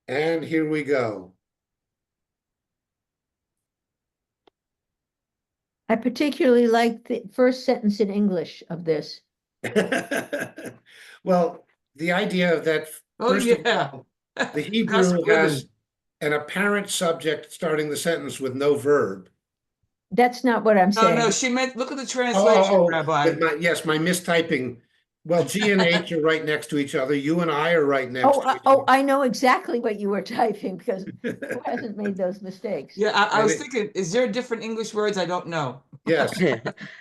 And here we go. I particularly like the first sentence in English of this. Well, the idea of that, Oh, first of yeah. all, the Us Hebrew women. has an apparent subject starting the sentence with no verb. That's not what I'm No, no, saying. she meant, look at the Oh, translation, Rabbi. with my mistyping. Well, G and H are right next to each other. You and I are right next to each Oh, I know exactly what you were typing because who hasn't made those mistakes? Yeah, I And was thinking, is there different English words? I don't know. yes,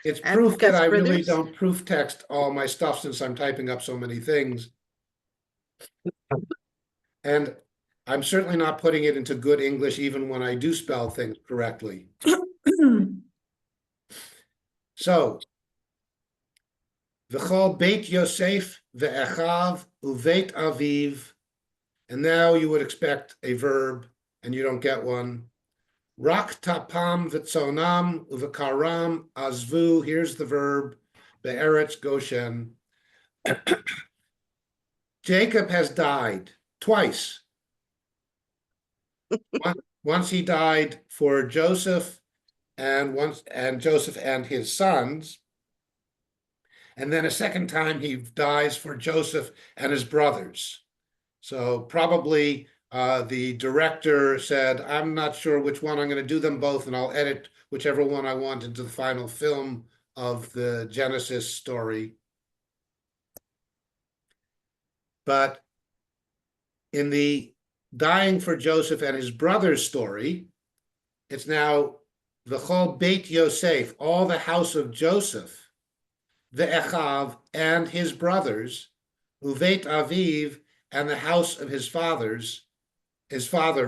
it's And proof that because I really brothers- don't proof text all my stuff since I'm typing up so many things. And I'm certainly not putting it into good English even when I do spell things correctly. So, V'chol Beit Yosef ve'echav uveit aviv, and now you would expect a verb, and you don't get one. Rak tapam v'tzonam uvekaram azvu, here's the verb, be'eretz Goshen. Jacob has died twice. Once he died for Joseph, and Joseph and his sons, and then a second time he dies for Joseph and his brothers. So probably the director said, I'm not sure which one, I'm going to do them both, and I'll edit whichever one I want into the final film of the Genesis story. But in the dying for Joseph and his brothers story, it's now V'chol Beit Yosef, all the house of Joseph, Ve'echav, and his brothers, Uveit Aviv, and the house of his father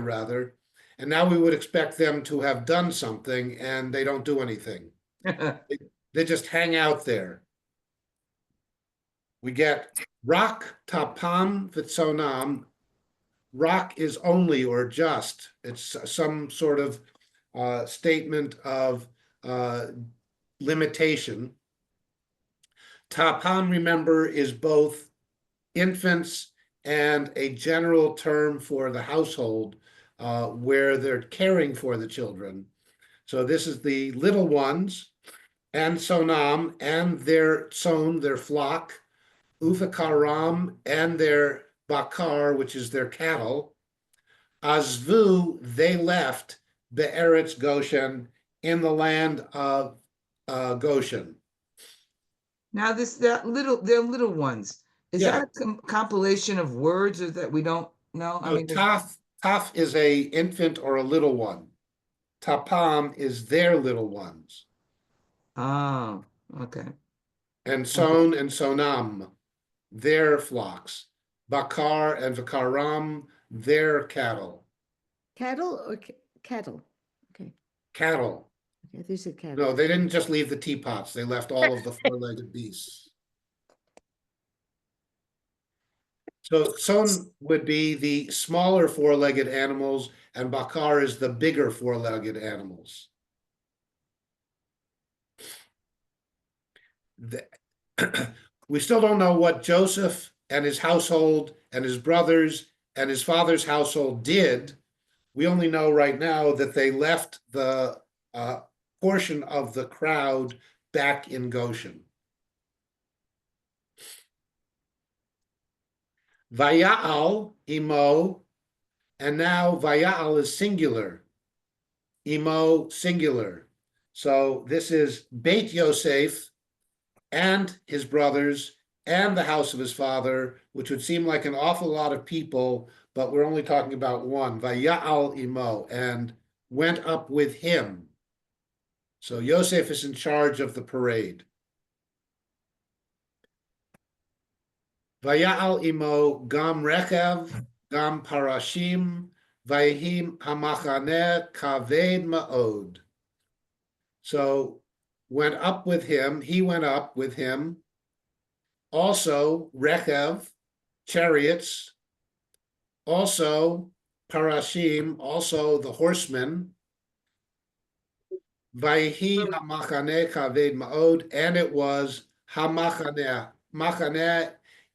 rather. And now we would expect them to have done something, and they don't do anything. They just hang out there. We get Rak Tapam V'tzonam. Rak is only or just. It's some sort of statement of limitation. Tapam, remember, is both infants and a general term for the household where they're caring for the children. So this is the little ones, and sonam, and their son, their flock, uvekaram, and their bakar, which is their cattle. Azvu, they left be'eretz Goshen, in the land of Goshen. Now they're little ones. Is Yeah. that a compilation of words or that we don't know? I No, mean, taf is a infant or a little one. Tapam is their little ones. oh, okay. And son and sonam, their flocks. Bakar and vakaram, their cattle. Cattle or cattle? Okay. Cattle. Okay, these are cattle. No, they didn't just leave the teapots. They left all of the four-legged beasts. So son would be the smaller four-legged animals, and bakar is the bigger four-legged animals. We still don't know what Joseph and his household and his brothers and his father's household did. We only know right now that they left the portion of the crowd back in Goshen. Vaya'al, imo, and now Vaya'al is singular. Imo, singular. So this is Beit Yosef and his brothers and the house of his father, which would seem like an awful lot of people, but we're only talking about one. Vaya'al imo, and went up with him. So Yosef is in charge of the parade. Vaya'al imo gam rechev, gam parashim, vayhim hamachaneh kaved ma'od. So went up with him, he went up with him. Also rechev, chariots. Also parashim, also the horsemen. Vayhi hamachaneh kaved ma'od, and it was hamachaneh. Machaneh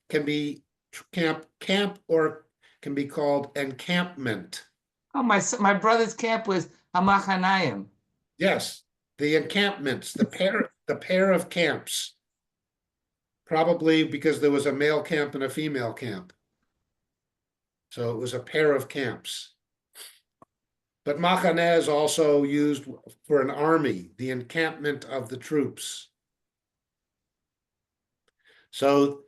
can be camp or can be called encampment. Oh, my brother's camp was Hamachanayim. Yes, the encampments, the pair of camps. Probably because there was a male camp and a female camp. So it was a pair of camps. But machaneh is also used for an army, the encampment of the troops. So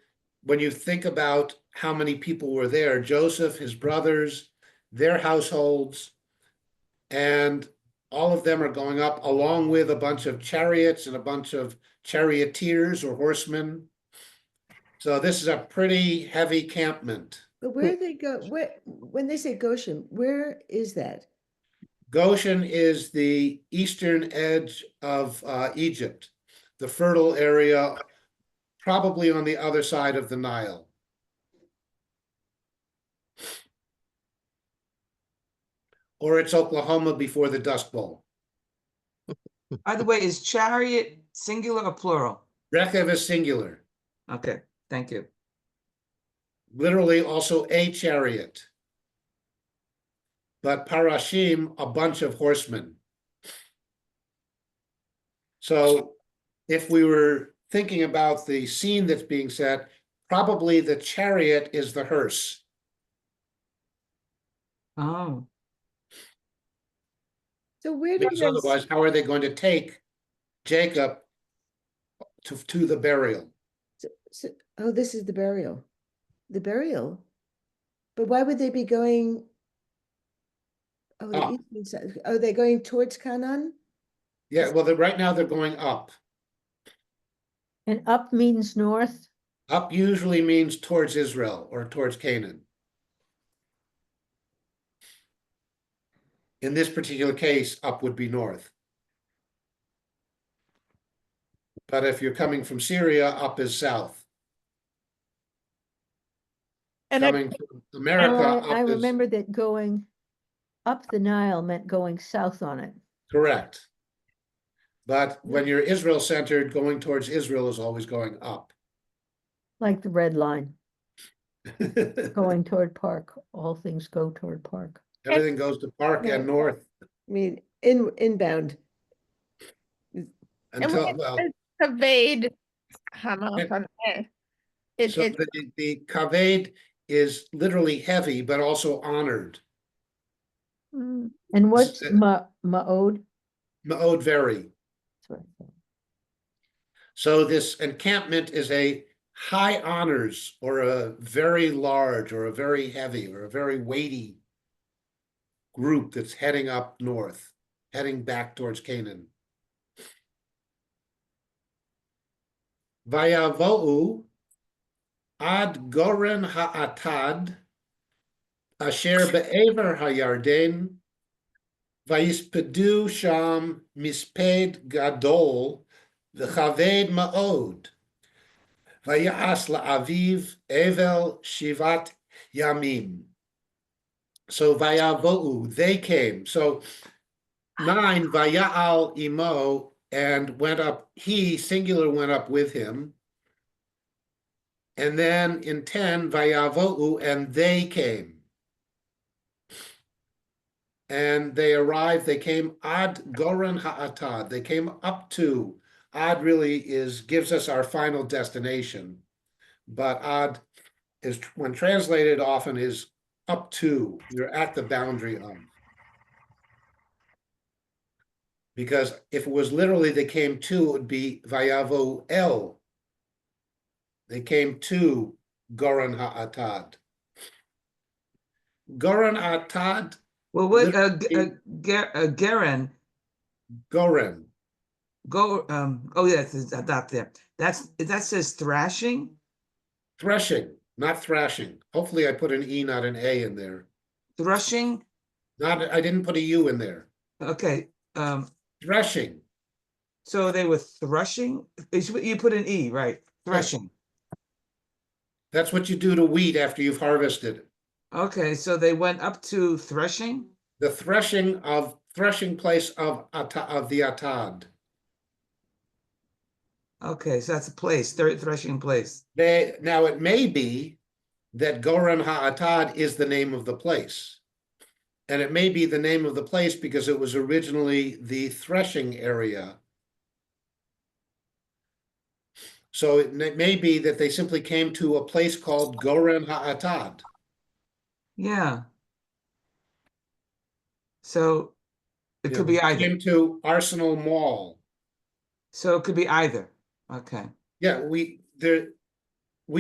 when you think about how many people were there, Joseph, his brothers, their households, and all of them are going up along with a bunch of chariots and a bunch of charioteers or horsemen. So this is a pretty heavy campment. But where they go, when they say Goshen, where is that? Goshen is the eastern edge of Egypt, the fertile area, probably on the other side of the Nile. Or it's Oklahoma before the Dust Bowl. By the way, is chariot singular or plural? Rechev is singular, Okay, thank you. literally also a chariot. But parashim, a bunch of horsemen. So if we were thinking about the scene that's being set, probably the chariot is the hearse. Oh, So where did Because they, otherwise, how are they going to take Jacob to the burial? oh, this is the burial. The burial? But why would they be going? Oh, the Up. eastern side. Oh, they're going towards Canaan? Yeah, well, right now they're going up. And up means north. Up usually means towards Israel or towards Canaan. In this particular case, up would be north. But if you're coming from Syria, up is south. And Coming from America, I up is remember that going up the Nile meant going south on it. correct. But when you're Israel centered, going towards Israel is always going up. Like the red line, going toward Park. All things go toward Park. Everything goes to Park and north I mean, inbound. until, well, Kaved Hamachaneh. so the kaved is literally heavy, but also honored. And what's It's, Ma'od? Ma'od very. That's what I thought. So this encampment is a high honors or a very large or a very heavy or a very weighty group that's heading up north, heading back towards Canaan. Vayavo'u ad goren ha'atad asher be'ever ha'yarden vayispedu sham misped gadol v'chaved ma'od vayas la'aviv evel shivat yamim. So vayavo'u, they came. So 9, vaya'al imo, and went up, he, singular, went up with him. And then in 10, vayavo'u, and they came. And they arrived, they came ad goren ha'atad, they came up to, ad really gives us our final destination. But ad is, when translated, often is up to, you're at the boundary of. Because if it was literally they came to, it would be vayavo el. They came to Goran ha'atad. Goran ha'atad. well, what, literally- Geren, Goran. go, oh, yeah, it's a dot there. That says thrashing? Threshing, not thrashing. Hopefully I put an E, not an A in there. Threshing? I didn't put a U in there. Okay, Threshing. so they were threshing? You put an E, right? Threshing. That's what you do to wheat after you've harvested. Okay, so they went up to threshing? The threshing place of the atad. Okay, so that's a place, threshing place. Now it may be that Goren Ha'atad is the name of the place. And it may be the name of the place because it was originally the threshing area. So it may be that they simply came to a place called Goren Ha'atad. Yeah. So it You could know, be they either. came to Arsenal Mall. So it could be either. Okay. Yeah, we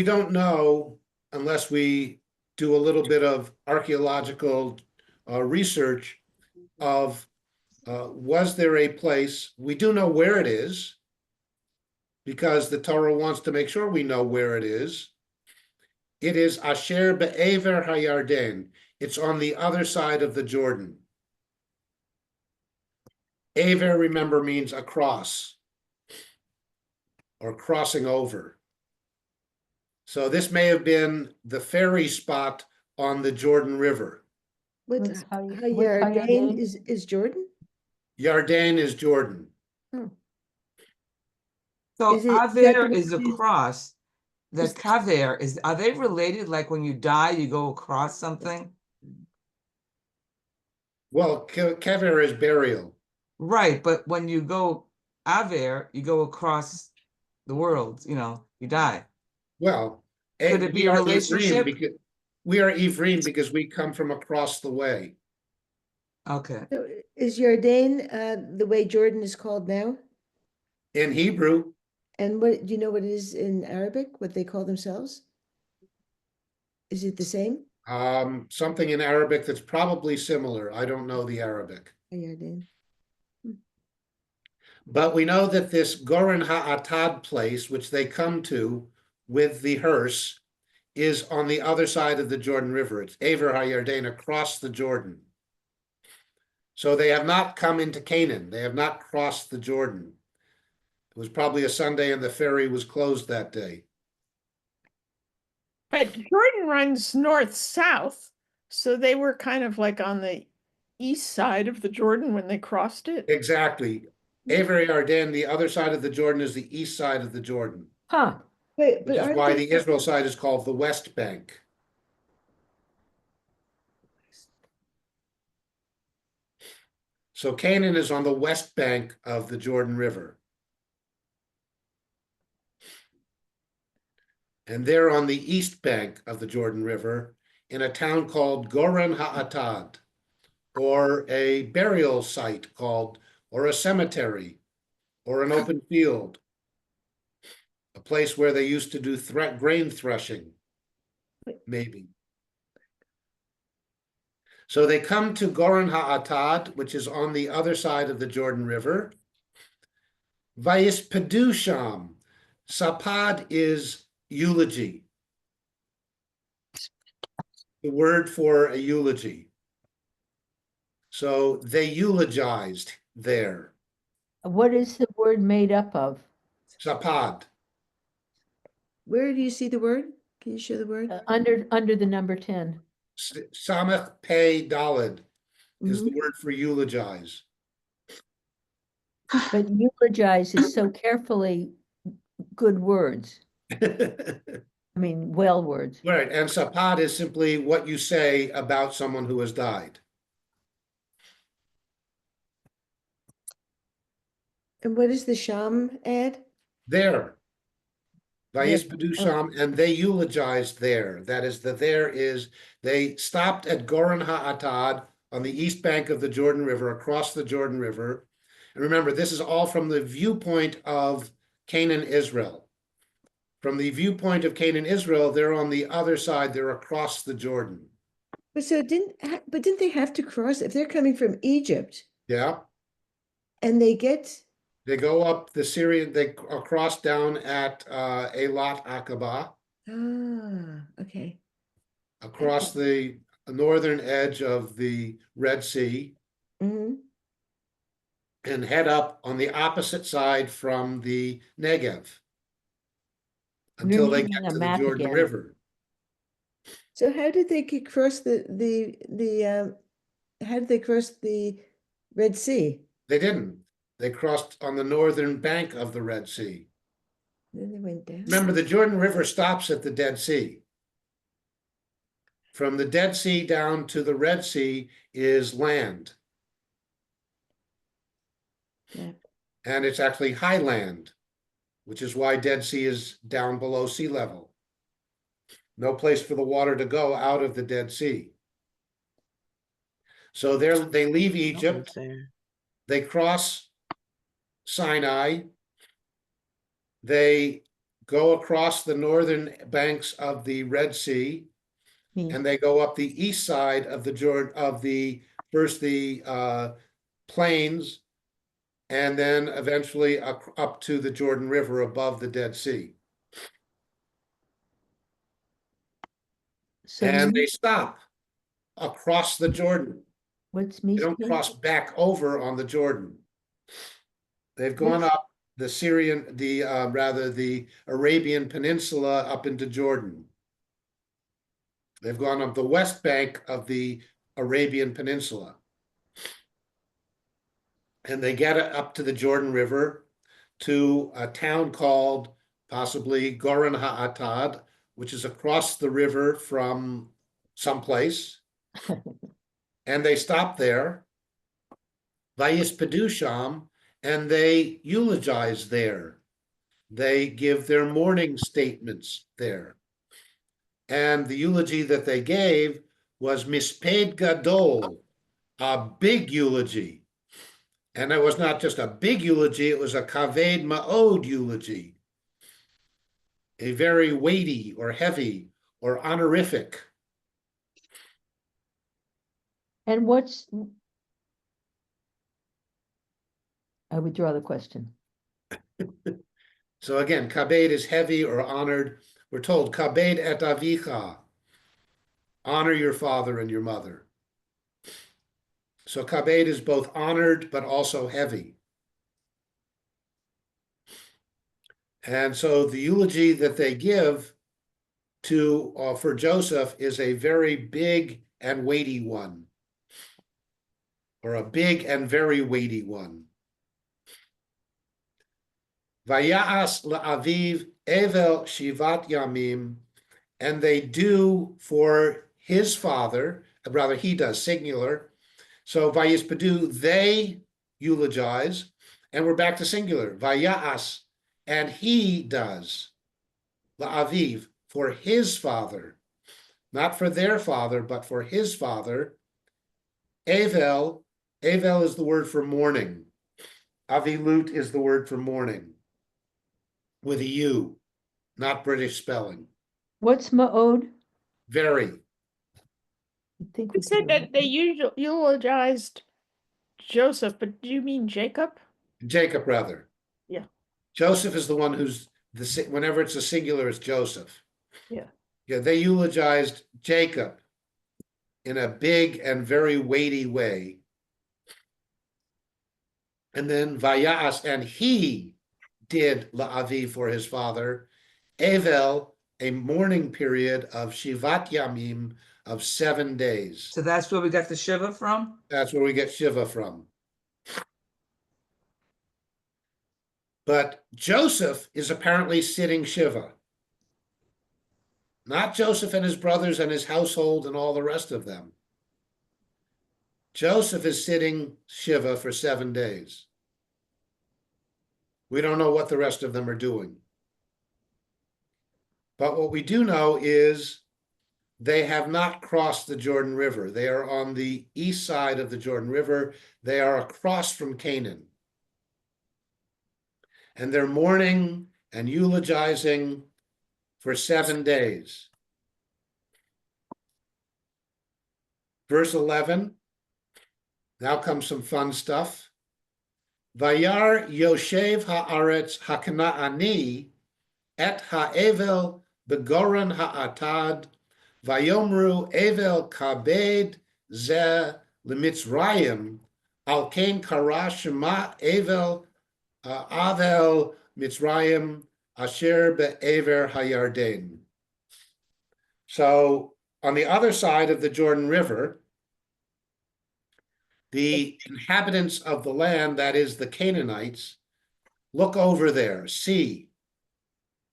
don't know unless we do a little bit of archaeological research of was there a place? We do know where it is because the Torah wants to make sure we know where it is. It is Asher Be'ever HaYarden. It's on the other side of the Jordan. Aver, remember, means across or crossing over. So this may have been the ferry spot on the Jordan River. What's what's Hayarden Hayarden? is Jordan? Yarden is Jordan. Oh, So is that Aver the is one who's- across. The is- Kaver is, are they related? Like when you die, you go across something? Well, kever is burial. Right, but when you go Aver, you go across the world, you die. Well, Could it be we a are relationship? Ephraim because we come from across the way. Okay. So is Yarden the way Jordan is called now? In Hebrew, And what do you know what it is in Arabic? What they call themselves? Is it the same? something in Arabic that's probably similar. I don't know the Arabic. Hayarden. But we know that this Goren Ha'atad place, which they come to with the hearse, is on the other side of the Jordan River. It's Aver HaYarden, across the Jordan. So they have not come into Canaan. They have not crossed the Jordan. It was probably a Sunday and the ferry was closed that day. But Jordan runs north-south, so they were kind of like on the east side of the Jordan when they crossed it. Exactly. Aver HaYarden, the other side of the Jordan, is the east side of the Jordan, Huh, Wait, which but is aren't why they? the Israel side is called the West Bank. So Canaan is on the west bank of the Jordan River. And they're on the east bank of the Jordan River in a town called Goren Ha'atad, or a burial site called, or a cemetery, or an open field, a place where they used to do grain threshing, maybe. So they come to Goren Ha'atad, which is on the other side of the Jordan River. Vayispedu sham. Sapad is eulogy. The word for a eulogy. So they eulogized there. what is the word made up of? Sapad. Where do you see the word? Can you show the word? Under the number 10. Samech Pei Dalid is the Mhm. word for eulogize. But eulogize is so carefully good words. I mean, well words. Right, and sapad is simply what you say about someone who has died. And what does the Sham add? There. There. Vayispedu sham, and they eulogized there. That is, they stopped at Goren Ha'atad on the east bank of the Jordan River, across the Jordan River. And remember, this is all from the viewpoint of Canaan, Israel. From the viewpoint of Canaan, Israel, they're on the other side, they're across the Jordan. But didn't they have to cross if they're coming from Egypt Yeah, and they get they go up the Syrian, they cross down at Eilat Aqaba, okay. across the northern edge of the Red Sea, Hmm. and head up on the opposite side from the Negev until they Reading get the to the map Jordan again. River. So how did they get cross how did they cross the Red Sea? They didn't. They crossed on the northern bank of the Red Sea. Then they went down. Remember, the Jordan River stops at the Dead Sea. From the Dead Sea down to the Red Sea is land, Yeah. and it's actually highland, which is why Dead Sea is down below sea level. No place for the water to go out of the Dead Sea. So they leave Egypt, they cross Sinai, they go across the northern banks of the Red Sea, and they go up the east side of the Jordan, of the first the plains, and then eventually up to the Jordan River above the Dead Sea. So And they stop across the Jordan. what's They don't Mizpeh? cross back over on the Jordan. They've gone What's- up the Syrian, rather the Arabian Peninsula up into Jordan. They've gone up the west bank of the Arabian Peninsula. And they get up to the Jordan River to a town called possibly Goren HaAtad, which is across the river from someplace. And they stop there, Vayispedu Sham, and they eulogize there. They give their mourning statements there. And the eulogy that they gave was Misped Gadol, a big eulogy. And it was not just a big eulogy, it was a kaved ma'od eulogy, a very weighty or heavy or honorific. And I withdraw the question. So again, kabed is heavy or honored. We're told, kabed et avicha, honor your father and your mother. So kabed is both honored, but also heavy. And so the eulogy that they give for Joseph is a very big and weighty one, or a big and very weighty one. Vaya'as la'aviv evel shivat yamim, and they do for his father, rather he does, singular. So vayispedu, they eulogize, and we're back to singular. Vaya'as, and he does, la'aviv, for his father, not for their father, but for his father. Evel is the word for mourning. Avilut is the word for mourning, with a U, not British spelling. What's Ma'od? Very. I think You we said could- that they eulogized Joseph, but do you mean Jacob? Jacob, rather. Yeah. Joseph is the one who's whenever it's a singular, it's Joseph. Yeah. Yeah, they eulogized Jacob in a big and very weighty way. And then Vayas, and he did La'avi for his father. Evel, a mourning period of Shivat Yamim, of 7 days. So that's where we got the Shiva from? That's where we get Shiva from. But Joseph is apparently sitting Shiva. Not Joseph and his brothers and his household and all the rest of them. Joseph is sitting Shiva for 7 days. We don't know what the rest of them are doing. But what we do know is they have not crossed the Jordan River. They are on the east side of the Jordan River. They are across from Canaan. And they're mourning and eulogizing for 7 days. Verse 11, now comes some fun stuff. Vayar Yoshev haaretz hakanaani et ha'evel begoran ha'atad vayomru evel kabed ze lemitzrayim al ken kara shema evel avel mitzrayim asher be'ever hayarden. So on the other side of the Jordan River, the inhabitants of the land, that is the Canaanites, look over there, see.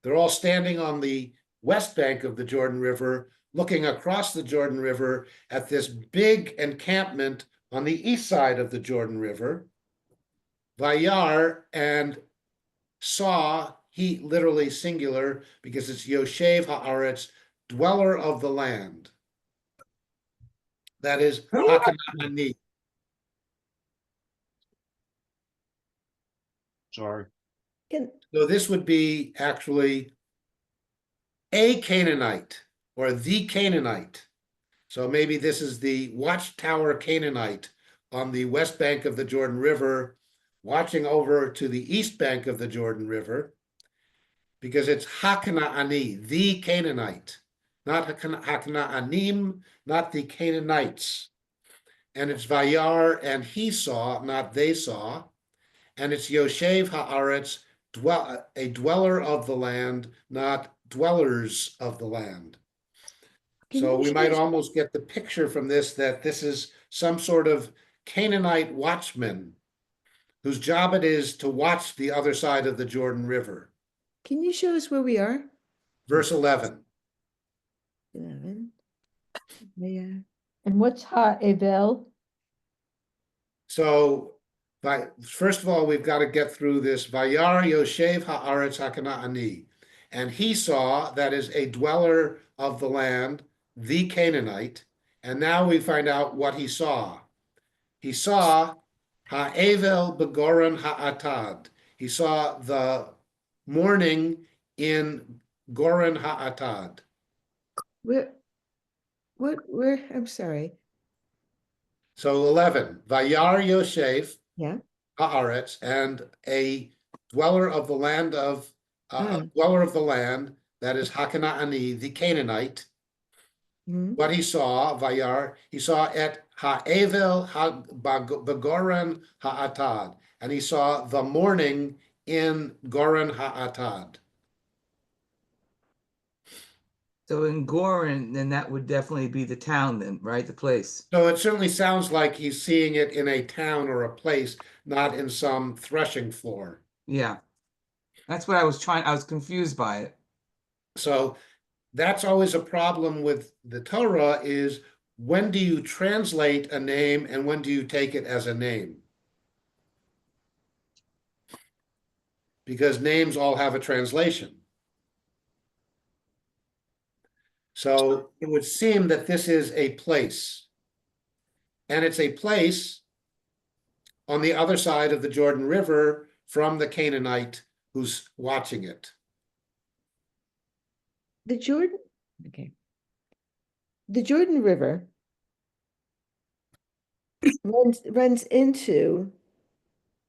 They're all standing on the west bank of the Jordan River, looking across the Jordan River at this big encampment on the east side of the Jordan River. Vayar, and saw, he literally singular, because it's Yoshev Haaretz, dweller of the land. That is Hakana'ani. Sorry. Can, So this would be actually a Canaanite or the Canaanite. So maybe this is the watchtower Canaanite on the west bank of the Jordan River, watching over to the east bank of the Jordan River, because it's Hakana'ani, the Canaanite, not Hakana'anim, not the Canaanites. And it's Vayar, and he saw, not they saw. And it's Yoshev Haaretz, a dweller of the land, not dwellers of the land. can So you we show might us- almost get the picture from this that this is some sort of Canaanite watchman whose job it is to watch the other side of the Jordan River. Can you show us where we are? Verse 11. 11. Yeah. And what's Ha'evel? So first of all, we've got to get through this. Vayar Yoshev Haaretz Hakana'ani. And he saw, that is a dweller of the land, the Canaanite. And now we find out what he saw. He saw Ha'evel Begoran Ha'atad. He saw the mourning in Goran Ha'atad. Where, I'm sorry. So 11, Vayar Yosef Yeah. Haaretz, and a dweller of the land of a dweller of the land, that is Hakana'ani, the Canaanite. Mhm. What he saw, Vayar, he saw at Ha'evel Begoran Ha'atad, and he saw the mourning in Goran Ha'atad. So in Gorin, then that would definitely be the town then, right? The place. So it certainly sounds like he's seeing it in a town or a place, not in some threshing floor. Yeah. That's what I was confused by it. So that's always a problem with the Torah, is when do you translate a name and when do you take it as a name? Because names all have a translation. So it would seem that this is a place. And it's a place on the other side of the Jordan River from the Canaanite who's watching it. The Jordan, okay. The Jordan River runs into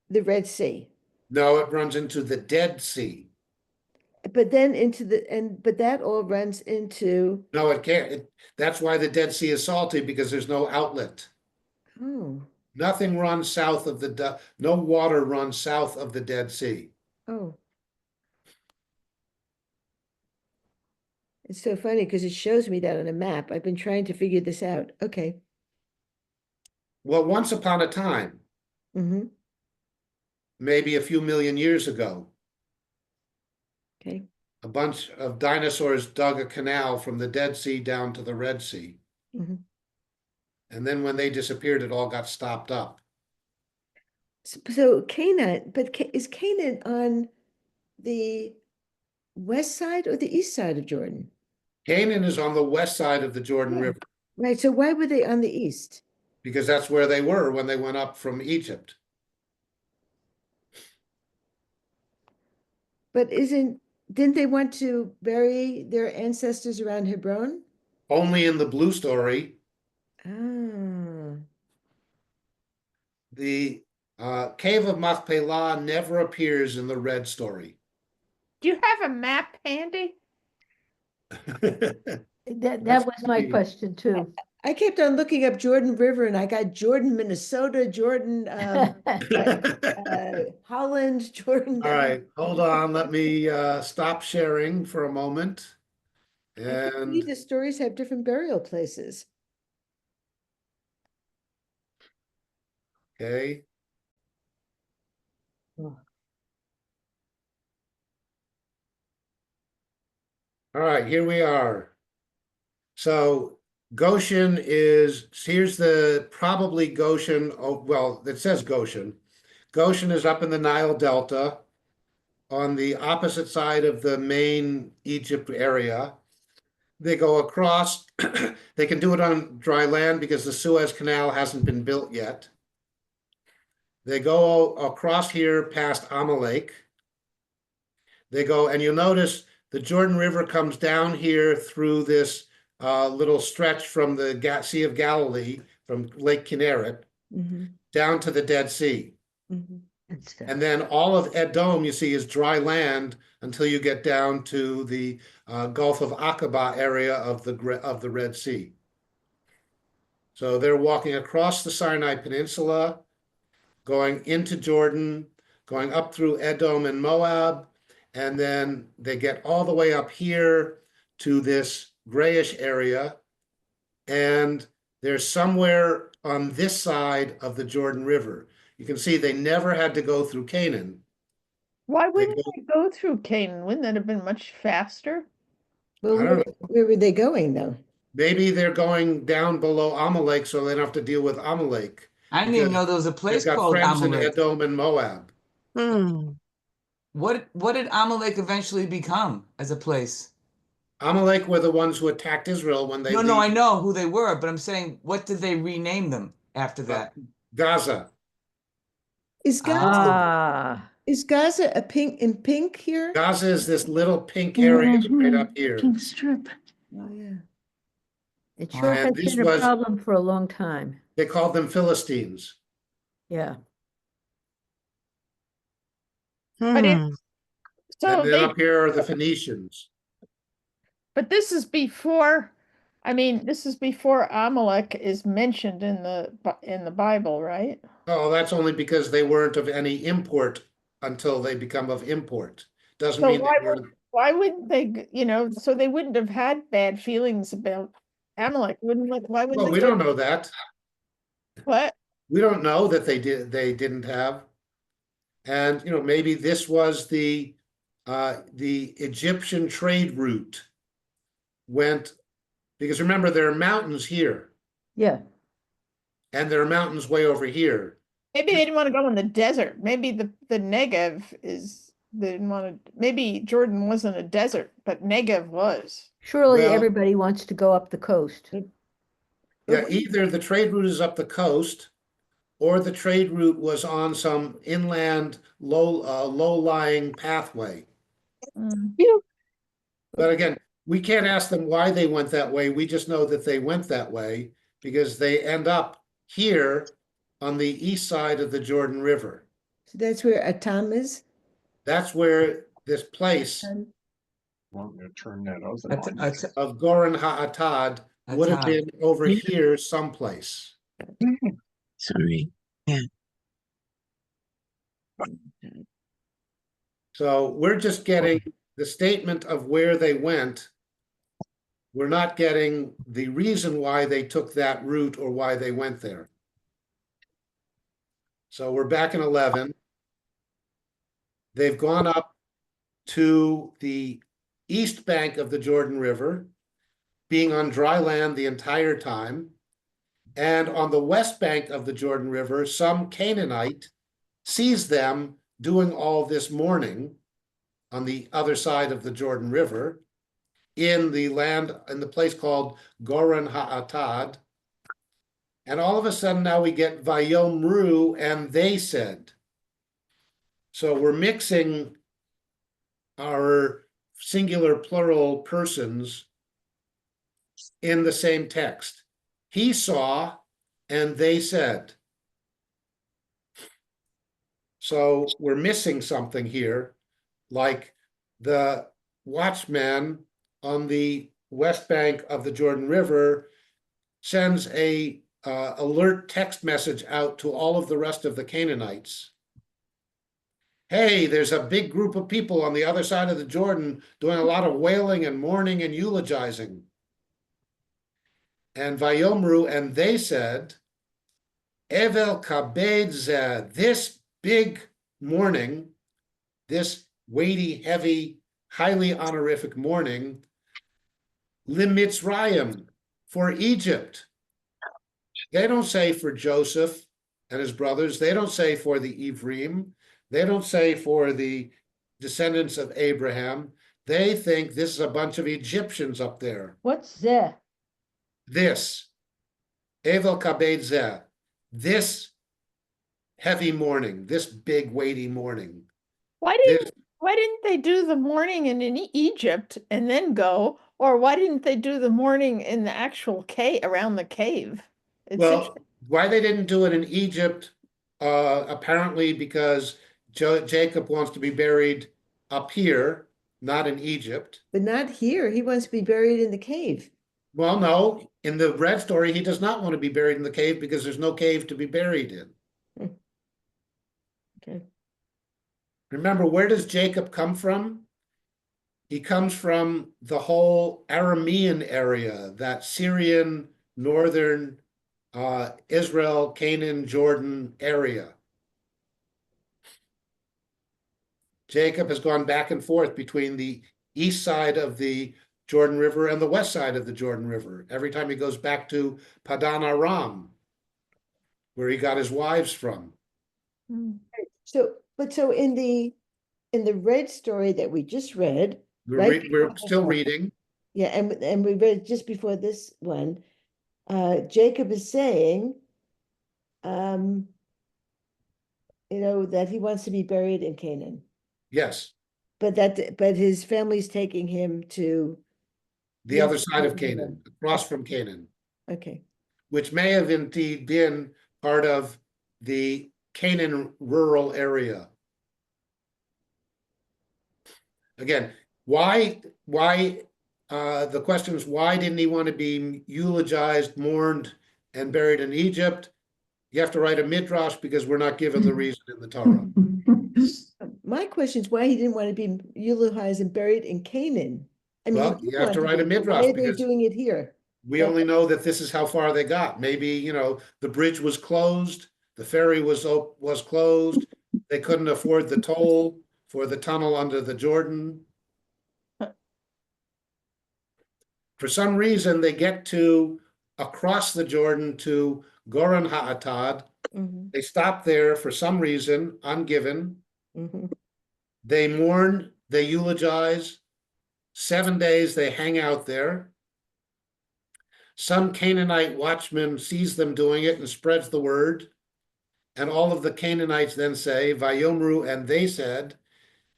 the Red Sea, No, it runs into the Dead Sea. but then into but that all runs into, No, it can't. That's why the Dead Sea is salty, because there's no outlet. oh, Nothing runs south of no water runs south of the Dead Sea. oh. It's so funny because it shows me that on a map. I've been trying to figure this out. Okay. Well, once upon a time, Mm-hmm. maybe a few million years ago, Okay. a bunch of dinosaurs dug a canal from the Dead Sea down to the Red Sea. Mm-hmm. And then when they disappeared, it all got stopped up. So Canaan, but is Canaan on the west side or the east side of Jordan? Canaan is on the west side of the Jordan Yeah. River, Right. So why were they on the east? because that's where they were when they went up from Egypt. But didn't they want to bury their ancestors around Hebron? Only in the blue story, Ah. the cave of Machpelah never appears in the red story. Do you have a map handy? That was my the- question too. I kept on looking up Jordan River and I got Jordan, Minnesota, Jordan, Holland, Jordan. All right, hold on. Let me stop sharing for a moment. I can't And believe the stories have different burial places. okay. Oh. All right, here we are. So Goshen here's probably Goshen, oh, well, it says Goshen. Goshen is up in the Nile Delta on the opposite side of the main Egypt area. They go across, they can do it on dry land because the Suez Canal hasn't been built yet. They go across here past Amalek. They go, and you'll notice the Jordan River comes down here through this little stretch from the Sea of Galilee, from Lake Kinneret, down to the Dead Sea. and stuff. And then all of Edom, you see, is dry land until you get down to the Gulf of Aqaba area of the Red Sea. So they're walking across the Sinai Peninsula, going into Jordan, going up through Edom and Moab, and then they get all the way up here to this grayish area, and they're somewhere on this side of the Jordan River. You can see they never had to go through Canaan. Why wouldn't they go through Canaan? Wouldn't that have been much faster? Well, I don't know. where were they going though? Maybe they're going down below Amalek so they don't have to deal with Amalek. I didn't even Because know there was a They've place got called friends in Amalek. Edom and Moab. What did Amalek eventually become as a place? Amalek were the ones who attacked Israel when they No, I know who they were, but I'm saying, what did they rename them after that? Gaza. Is Gaza Ah, is Gaza a pink here? Gaza is this little pink area right up here. pink strip. Oh yeah. It sure And has this been a was- problem for a long time. They called them Philistines. Yeah. But it, so And then up here are the Phoenicians. but this is before, I mean, this is before Amalek is mentioned in the Bible, right? Oh, that's only because they weren't of any import until they become of import. Doesn't So mean they were. why wouldn't they, so they wouldn't have had bad feelings about Amalek, why wouldn't Well, they we go- don't know that. What? We don't know that they didn't have. And maybe this was the Egyptian trade route went, because remember there are mountains here Yeah. and there are mountains way over here. Maybe they didn't want to go in the desert. Maybe the Negev they didn't want to, maybe Jordan wasn't a desert, but Negev was. Surely Well- everybody wants to go up the coast. Yeah, either the trade route is up the coast or the trade route was on some inland low-lying pathway. But again, we can't ask them why they went that way. We just know that they went that way because they end up here on the east side of the Jordan River. So that's where Atam is. That's where this place Well, I'm gonna turn that other At- on. at- of Goren HaAtad would have Atad. been over here someplace. Sorry. So we're just getting the statement of where they went. We're not getting the reason why they took that route or why they went there. So we're back in 11. They've gone up to the east bank of the Jordan River, being on dry land the entire time. And on the west bank of the Jordan River, some Canaanite sees them doing all this mourning on the other side of the Jordan River in the place called Goren HaAtad. And all of a sudden now we get Vayomru, and they said. So we're mixing our singular plural persons in the same text. He saw, and they said. So we're missing something here, like the watchman on the west bank of the Jordan River sends a alert text message out to all of the rest of the Canaanites. Hey, there's a big group of people on the other side of the Jordan doing a lot of wailing and mourning and eulogizing. And Vayomru, and they said, Evel kabed zeh, this big mourning, this weighty, heavy, highly honorific mourning, Limitzrayim, for Egypt. They don't say for Joseph and his brothers. They don't say for the Ephraim. They don't say for the descendants of Abraham. They think this is a bunch of Egyptians up there. What's Zeh? This, Evel Kabed Zeh, this heavy mourning, this big weighty mourning. Why This, didn't they do the mourning in Egypt and then go? Or why didn't they do the mourning in the actual cave around the cave? well, why they didn't do it in Egypt, apparently because Jacob wants to be buried up here, not in Egypt. But not here. He wants to be buried in the cave. Well, no, in the red story, he does not want to be buried in the cave because there's no cave to be buried in. Okay. Remember, where does Jacob come from? He comes from the whole Aramean area, that Syrian, northern Israel, Canaan, Jordan area. Jacob has gone back and forth between the east side of the Jordan River and the west side of the Jordan River. Every time he goes back to Padan Aram, where he got his wives from. So in the red story that we just read, right We're before still this one, reading. yeah, and we read just before this one, Jacob is saying, that he wants to be buried in Canaan, Yes, but his family's taking him to, the Yeah, other side of Jordan Canaan, across from Canaan, okay, which may have indeed been part of the Canaan rural area. Again, why the question is, why didn't he want to be eulogized, mourned, and buried in Egypt? You have to write a midrash because we're not given the reason in the Torah. my question is why he didn't want to be eulogized and buried in Canaan. I mean, Well, he did you have want to write a be, but midrash why are they because doing it here? we only know that this is how far they got. Maybe, the bridge was closed, the ferry was closed, they couldn't afford the toll for the tunnel under the Jordan. For some reason, they get to across the Jordan to Goran Ha'atad. Mhm, They stop there for some reason, ungiven. mhm. They mourn, they eulogize. 7 days they hang out there. Some Canaanite watchman sees them doing it and spreads the word. And all of the Canaanites then say, Vayomru, and they said,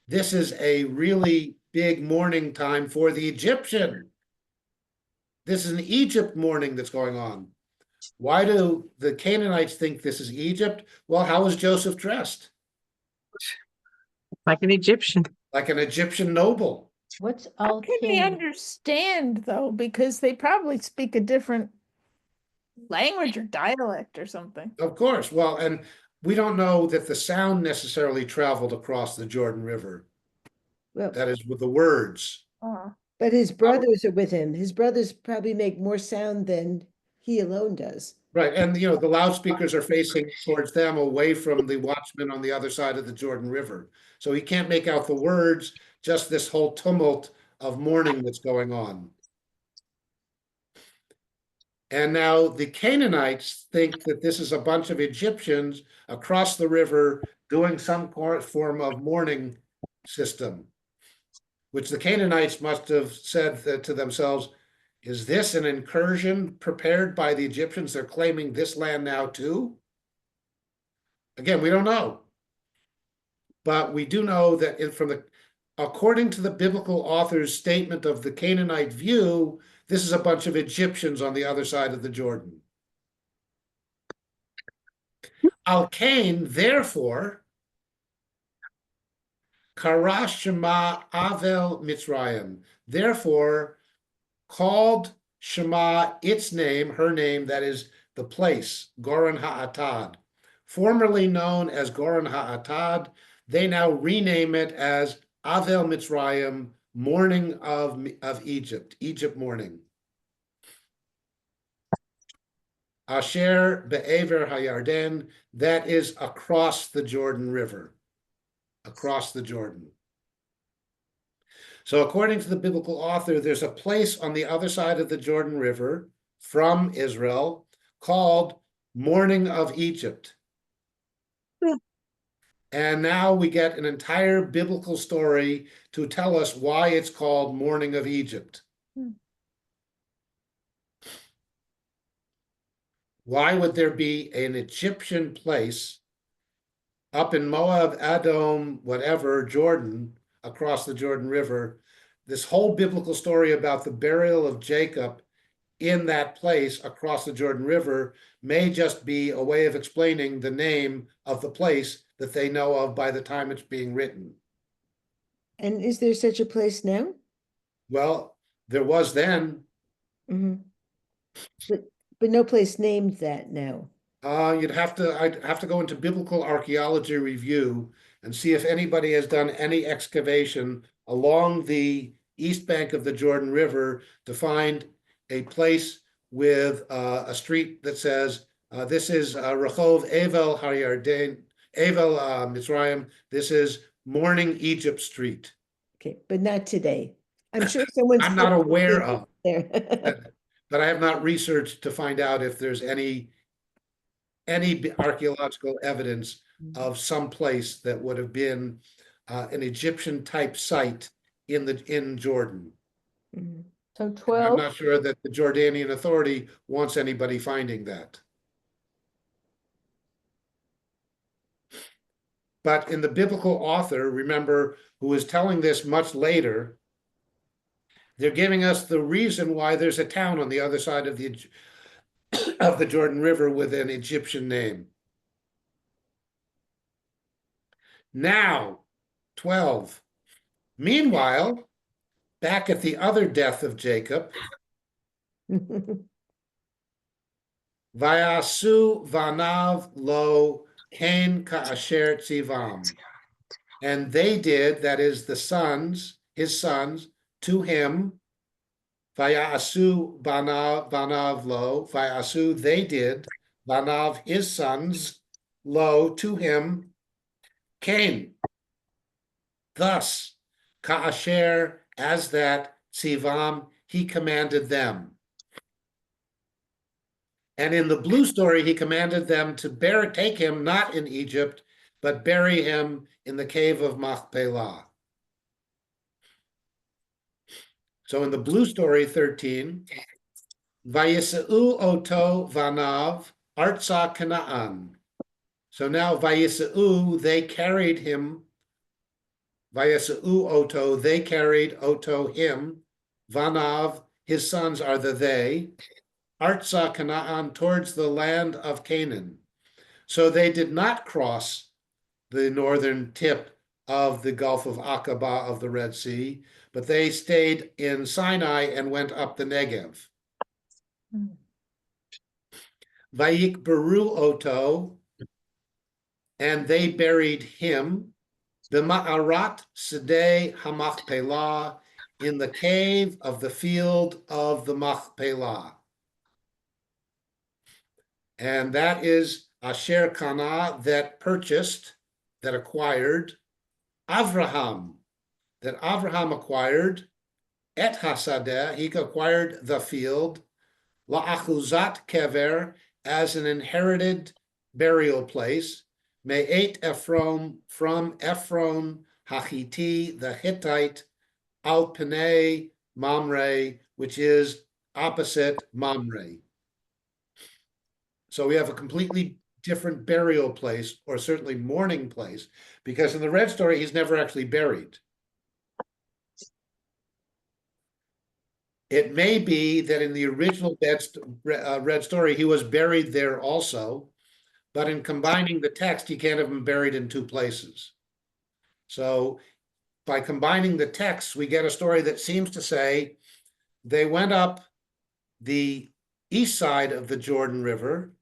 this is a really big mourning time for the Egyptian. This is an Egypt mourning that's going on. Why do the Canaanites think this is Egypt? Well, how was Joseph dressed? Like an Egyptian. Like an Egyptian noble. What's How can they Al-Kain? understand though? Because they probably speak a different language or dialect or something. Of course. Well, and we don't know that the sound necessarily traveled across the Jordan River. Well, That is with the words. but his brothers are with him. His brothers probably make more sound than he alone does. Right. And, the loudspeakers are facing towards them away from the watchman on the other side of the Jordan River. So he can't make out the words, just this whole tumult of mourning that's going on. And now the Canaanites think that this is a bunch of Egyptians across the river doing some form of mourning system, which the Canaanites must have said to themselves, is this an incursion prepared by the Egyptians? They're claiming this land now too? Again, we don't know. But we do know that according to the biblical author's statement of the Canaanite view, this is a bunch of Egyptians on the other side of the Jordan. Al-Kain, therefore, Kara Shema Avel Mitzrayim, therefore called Shema its name, her name, that is the place, Goran Ha'atad. Formerly known as Goran Ha'atad, they now rename it as Avel Mitzrayim, mourning of Egypt, Egypt mourning. Asher be'ever hayarden, that is across the Jordan River, across the Jordan. So according to the biblical author, there's a place on the other side of the Jordan River, from Israel called Morning of Egypt. Hmm. And now we get an entire biblical story to tell us why it's called Morning of Egypt. Why would there be an Egyptian place up in Moab, Edom, whatever, Jordan, across the Jordan River? This whole biblical story about the burial of Jacob in that place across the Jordan River may just be a way of explaining the name of the place that they know of by the time it's being written. And is there such a place now? Well, there was then. Mhm. But no place named that now. I'd have to go into biblical archaeology review and see if anybody has done any excavation along the east bank of the Jordan River to find a place with a street that says, this is Rehov Evel Haryarden, Evel Mitzrayim, this is Morning Egypt Street. Okay, but not today. I'm sure someone's. I'm not put aware something of, there. but I have not researched to find out if there's any archaeological evidence of some place that would have been an Egyptian type site in Jordan. Mhm. So I'm 12, not sure that the Jordanian Authority wants anybody finding that. But in the biblical author, remember, who is telling this much later, they're giving us the reason why there's a town on the other side of the Jordan River with an Egyptian name. Now, 12. Meanwhile, back at the other death of Jacob, Vayasu vanav lo kain ka'asher tzivam. And they did, that is the sons, his sons, to him, Vayasu vanav lo, Vayasu, they did, vanav, his sons, lo, to him, Cain. Thus, ka'asher, as that, tzivam, he commanded them. And in the blue story, he commanded them to take him not in Egypt, but bury him in the cave of Machpelah. So in the blue story, 13, Vayisa'u oto vanav artsa Canaan. So now Vayisa'u, they carried him. Vayisa'u oto, they carried oto, him. Vanav, his sons are the they. Artsa Canaan, towards the land of Canaan. So they did not cross the northern tip of the Gulf of Aqaba of the Red Sea, but they stayed in Sinai and went up the Negev. Vayikberu oto, and they buried him, b'ma'arat sedei hamachpelah, in the cave of the field of the Machpelah. And that is Asher Kana, that purchased, that acquired, Avraham, that Avraham acquired, Et Hasadeh, he acquired the field, La'achuzat Kever, as an inherited burial place, Me'et Ephron, from Ephron Hachiti, the Hittite, Al Pnei Mamre, which is opposite Mamre. So we have a completely different burial place, or certainly mourning place, because in the red story, he's never actually buried. It may be that in the original red story, he was buried there also, but in combining the text, he can't have been buried in two places. So by combining the texts, we get a story that seems to say they went up the east side of the Jordan River.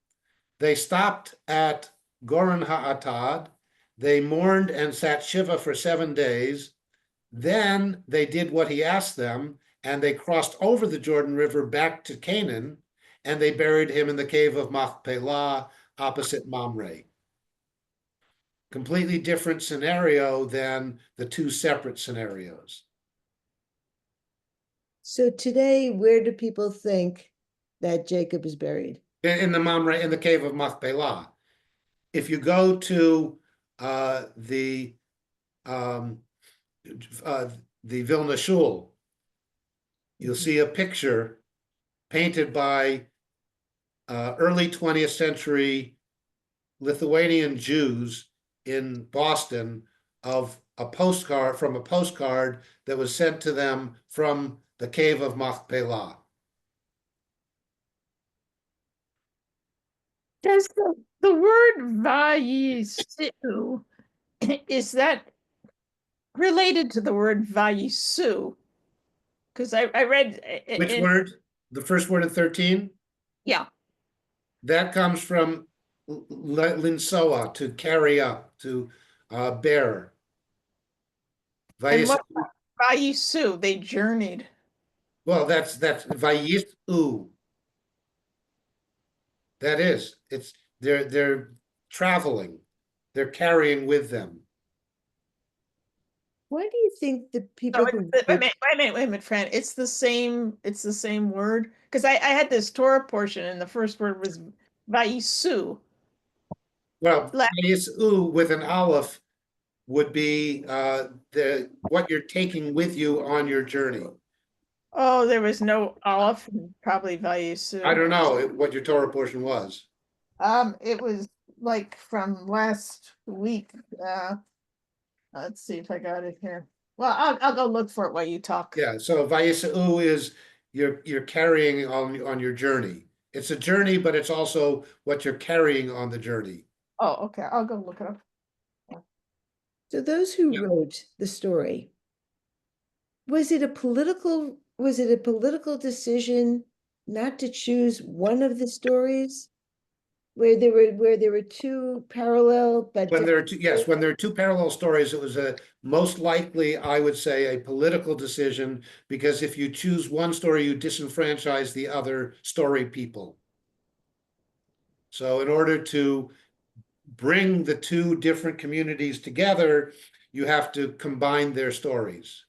They stopped at Goren Ha'atad. They mourned and sat Shiva for 7 days. Then they did what he asked them, and they crossed over the Jordan River back to Canaan, and they buried him in the cave of Machpelah opposite Mamre. Completely different scenario than the two separate scenarios. So today, where do people think that Jacob is buried. in the Mamre, in the cave of Machpelah. If you go to um, the Vilna Shul, you'll see a picture painted by early 20th century Lithuanian Jews in Boston of a postcard that was sent to them from the cave of Machpelah. Does the word vayisu, is that related to the word vayisu? Because I read Which word? The first word in 13? Yeah. That comes from linsoa, to carry up, to bear. And Vayis, what vayisu? They journeyed. well, that's vayisu. That is, it's they're traveling, they're carrying with them. Why do you think the people No, who wait a wrote- minute, wait a minute, Fran. It's the same word. Because I had this Torah portion and the first word was vayisu. Well, La- vayisu with an aleph would be what you're taking with you on your journey. Oh, there was no aleph, probably vayisu. I don't know what your Torah portion was. It was like from last week. Let's see if I got it here. Well, I'll go look for it while you talk. Yeah, so vayisu is you're carrying on your journey. It's a journey, but it's also what you're carrying on the journey. Oh, okay. I'll go look it up. So those who Yeah. wrote the story, was it a political decision not to choose one of the stories where there were two parallel but When there are different when there are two parallel stories, it was a most likely, I would say, a political decision, because if you choose one story, you disenfranchise the other story people. So in order to bring the two different communities together, you have to combine their stories.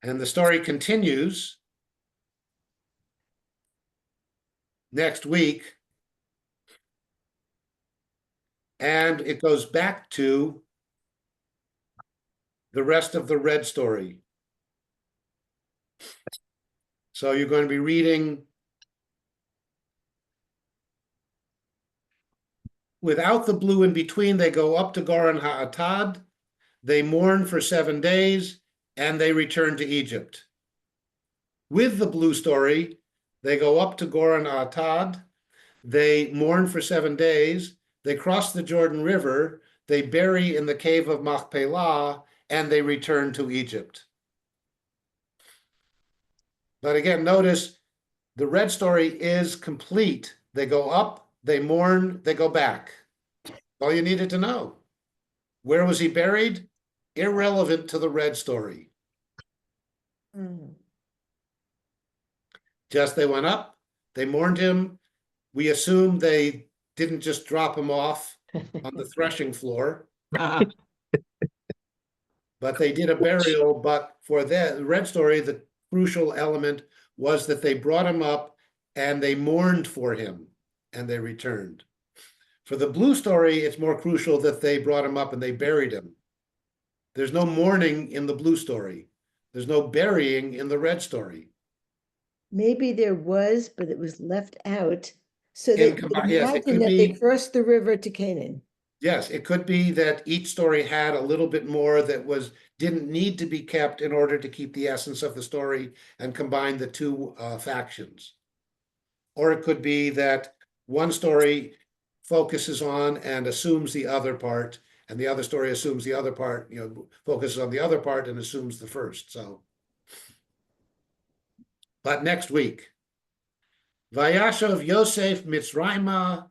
And the story continues next week, and it goes back to the rest of the red story. So you're going to be reading without the blue in between. They go up to Goran Ha'atad, they mourn for 7 days, and they return to Egypt. With the blue story, they go up to Goran Ha'atad, they mourn for 7 days, they cross the Jordan River, they bury in the cave of Machpelah, and they return to Egypt. But again, notice the red story is complete. They go up, they mourn, they go back. All you needed to know. Where was he buried? Irrelevant to the red story. Mhm. Just they went up, they mourned him. We assume they didn't just drop him off on the threshing floor, but they did a burial. But for the red story, the crucial element was that they brought him up and they mourned for him and they returned. For the blue story, it's more crucial that they brought him up and they buried him. There's no mourning in the blue story. There's no burying in the red story. Maybe there was, but it was left out. So In they combi- yes, it imagine could that they be- crossed the river to Canaan. Yes, it could be that each story had a little bit more that didn't need to be kept in order to keep the essence of the story and combine the two factions. Or it could be that one story focuses on and assumes the other part, and the other story assumes the other part, focuses on the other part and assumes the first. So, but next week, Vayashav Yosef Mitzrayma,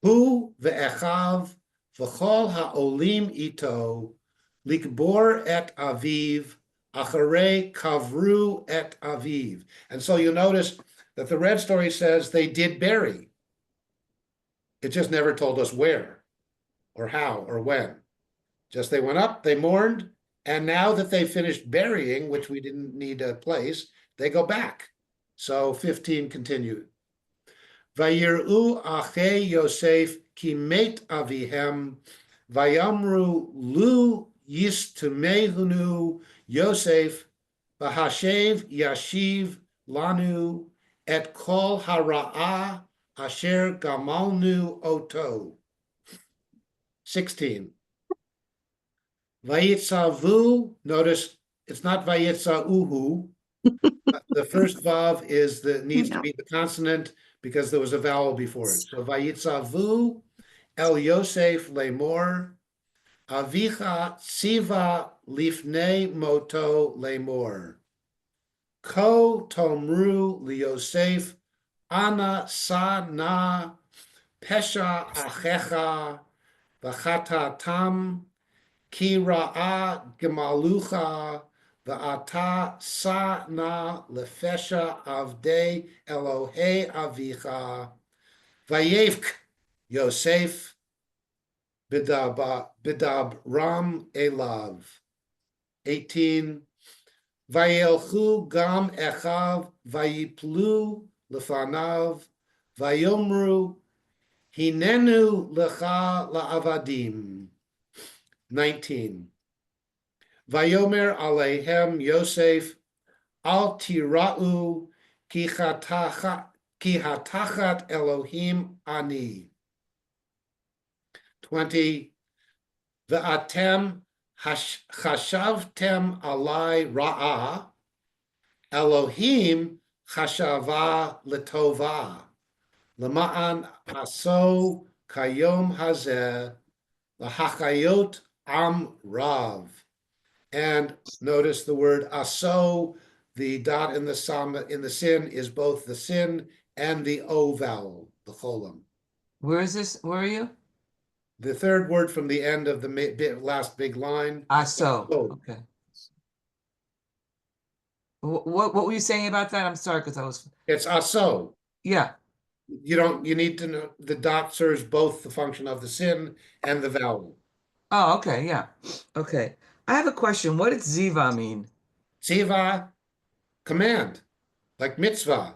hu ve'echav v'chol ha'olim ito, likbor et aviv, acharei kavru et aviv. And so you notice that the red story says they did bury. It just never told us where or how or when. Just they went up, they mourned, And now that they finished burying, which we didn't need a place, they go back. So 15 continued. Vayir'u achei Yosef ki met avihem, vayamru lu yistumehunu Yosef, v'hashev yashiv lanu et kol hara'ah asher gamalnu oto. 16. Vayitzavu, notice it's not vayitzauhu. The first vav needs to be the consonant because there was a vowel before it. So vayitzavu el Yosef lemor, avicha siva lifnei moto lemor. Ko tomru liyosef ana sa na pesha achecha v'chata tam ki ra'a gemalucha v'ata sa na lefesha avdei Elohei avicha vayevk Yosef bidab ram elav. 18. Vayelchu gam echav vayiplu lefanav vayomru hinenu lecha la'avadim. 19. Vayomer aleihem Yosef al tira'u ki hatachat Elohim ani. 20. Ve'atem chashavtem alai ra'ah, Elohim chashava letova, lema'an aso kayom hazeh, lahachayot am rav. And notice the word aso, the dot in the sin is both the sin and the o vowel, the cholam. Where is this? Where are you? The third word from the end of the last big line. Aso. Oh. Okay. What were you saying about that? I'm sorry, because I was. It's aso. Yeah. You need to know the dot serves both the function of the sin and the vowel. Oh, okay, yeah. Okay. I have a question. What does ziva mean? Ziva, command, like mitzvah.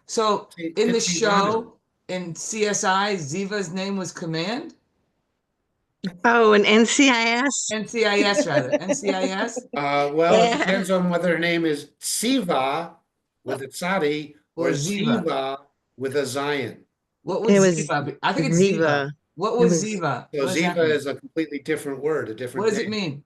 So in the It's show, in CSI, Ziva's name was Command? Oh, an NCIS? NCIS, rather. NCIS? Well, it Yeah. depends on whether her name is Siva with a tzadi or Or Ziva. Ziva with a Zion. What It was was Ziva? I think it's Ziva. Ziva. What It was was- Ziva? So What does that Ziva mean? is a completely different word, a different What does it name. mean?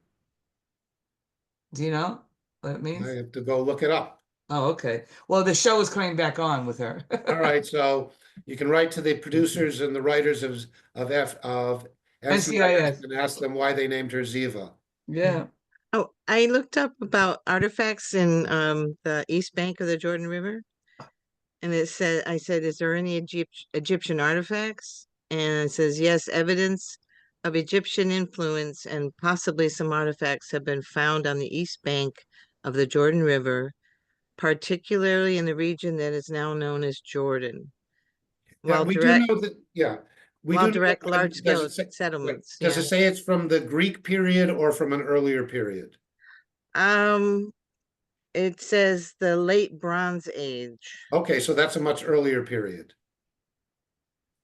Do you know what it I means? have to go look it up. Oh, okay. Well, the show is coming back on with her. All right, so you can write to the producers and the writers of NCIS NCIS. and ask them why they named her Ziva. Yeah. Oh, I looked up about artifacts in the East Bank of the Jordan River. And I said, is there any Egyptian artifacts? And it says, yes, evidence of Egyptian influence and possibly some artifacts have been found on the East Bank of the Jordan River, particularly in the region that is now known as Jordan. Yeah, While we direct, do know that, yeah. We while do know direct that- large-scale does it say- settlements, Does yeah. it say it's from the Greek period or from an earlier period? It says the late Bronze Age. Okay, so that's a much earlier period.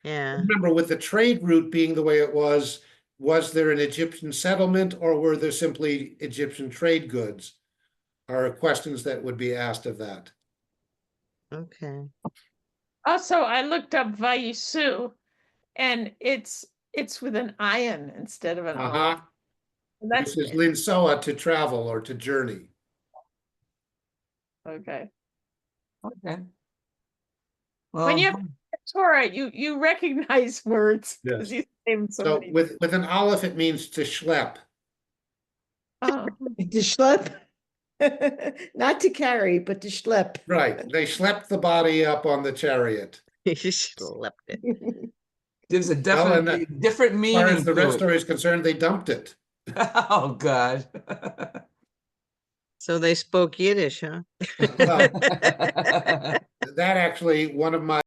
Yeah. Remember, with the trade route being the way it was there an Egyptian settlement or were there simply Egyptian trade goods? Are questions that would be asked of that. Okay. Also, I looked up Vayisu, and it's with an ion instead of an Uh-huh. And that's This is linsoa, to travel or to journey. okay. Okay. When Well, you have Torah, you recognize words because Yes. you say them so So many. with an aleph, it means to schlep. Oh, To schlep. Not to carry, but to schlep. Right. They schlepped the body up on the chariot. You slept it. there's a Well, definitely and different as far meaning as the to red it. story is concerned, they dumped it. Oh, God. So they spoke Yiddish, huh? Well, that actually, one of my